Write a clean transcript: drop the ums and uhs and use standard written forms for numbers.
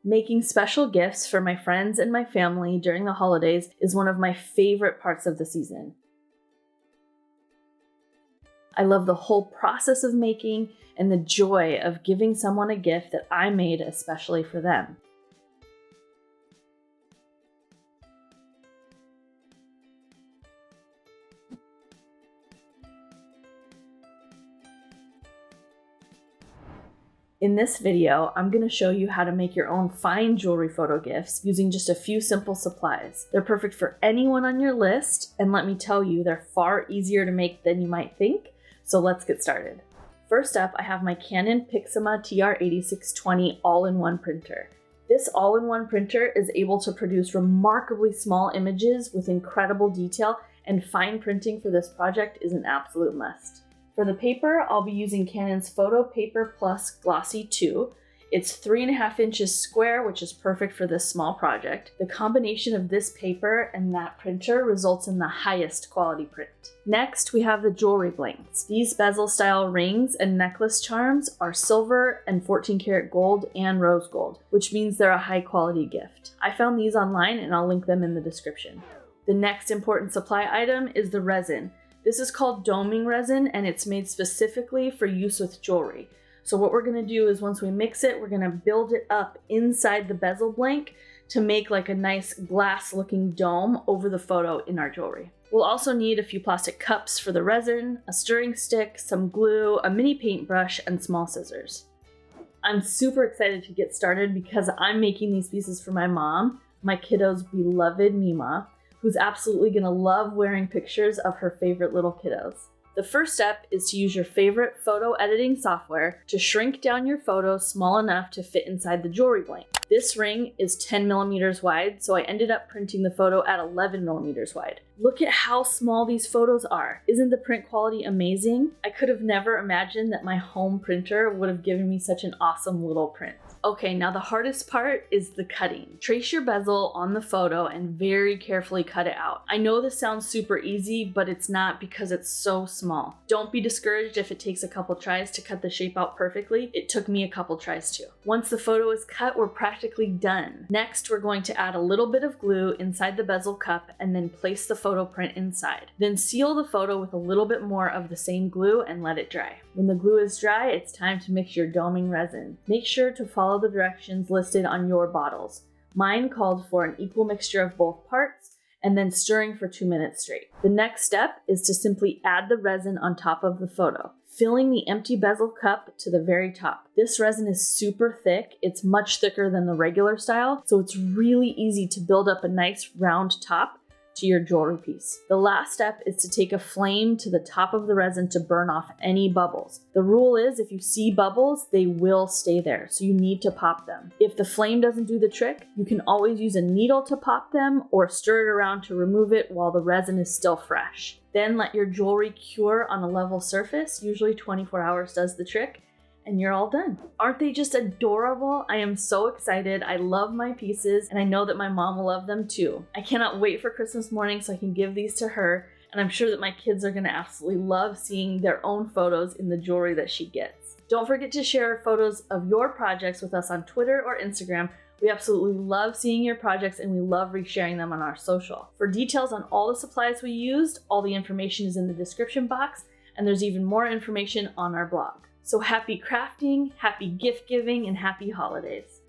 Making special gifts for my friends and my family during the holidays is one of my favorite parts of the season. I love the whole process of making and the joy of giving someone a gift that I made especially for them. In this video, I'm going to show you how to make your own fine jewelry photo gifts using just a few simple supplies. They're perfect for anyone on your list, and let me tell you, they're far easier to make than you might think, so let's get started. First up, I have my Canon PIXMA TR8620 all-in-one printer. This all-in-one printer is able to produce remarkably small images with incredible detail, and fine printing for this project is an absolute must. For the paper, I'll be using Canon's Photo Paper Plus Glossy 2. It's 3.5 inches square, which is perfect for this small project. The combination of this paper and that printer results in the highest quality print. Next, we have the jewelry blanks. These bezel-style rings and necklace charms are silver and 14 karat gold and rose gold, which means they're a high-quality gift. I found these online and I'll link them in the description. The next important supply item is the resin. This is called doming resin, and it's made specifically for use with jewelry. So what we're gonna do is once we mix it, we're gonna build it up inside the bezel blank to make like a nice glass looking dome over the photo in our jewelry. We'll also need a few plastic cups for the resin, a stirring stick, some glue, a mini paintbrush, and small scissors. I'm super excited to get started because I'm making these pieces for my mom, my kiddo's beloved Mima, who's absolutely gonna love wearing pictures of her favorite little kiddos. The first step is to use your favorite photo editing software to shrink down your photo small enough to fit inside the jewelry blank. This ring is 10 millimeters wide, so I ended up printing the photo at 11 millimeters wide. Look at how small these photos are. Isn't the print quality amazing? I could have never imagined that my home printer would have given me such an awesome little print. Okay, now the hardest part is the cutting. Trace your bezel on the photo and very carefully cut it out. I know this sounds super easy, but it's not because it's so small. Don't be discouraged if it takes a couple tries to cut the shape out perfectly. It took me a couple tries too. Once the photo is cut, we're practically done. Next, we're going to add a little bit of glue inside the bezel cup and then place the photo print inside. Then seal the photo with a little bit more of the same glue and let it dry. When the glue is dry, it's time to mix your doming resin. Make sure to follow the directions listed on your bottles. Mine called for an equal mixture of both parts and then stirring for 2 minutes straight. The next step is to simply add the resin on top of the photo, filling the empty bezel cup to the very top. This resin is super thick. It's much thicker than the regular style, so it's really easy to build up a nice round top to your jewelry piece. The last step is to take a flame to the top of the resin to burn off any bubbles. The rule is if you see bubbles, they will stay there, so you need to pop them. If the flame doesn't do the trick, you can always use a needle to pop them or stir it around to remove it while the resin is still fresh. Then let your jewelry cure on a level surface, usually 24 hours does the trick, and you're all done. Aren't they just adorable? I am so excited. I love my pieces, and I know that my mom will love them too. I cannot wait for Christmas morning so I can give these to her, and I'm sure that my kids are gonna absolutely love seeing their own photos in the jewelry that she gets. Don't forget to share photos of your projects with us on Twitter or Instagram. We absolutely love seeing your projects and we love resharing them on our social. For details on all the supplies we used, all the information is in the description box, and there's even more information on our blog. So happy crafting, happy gift giving, and happy holidays.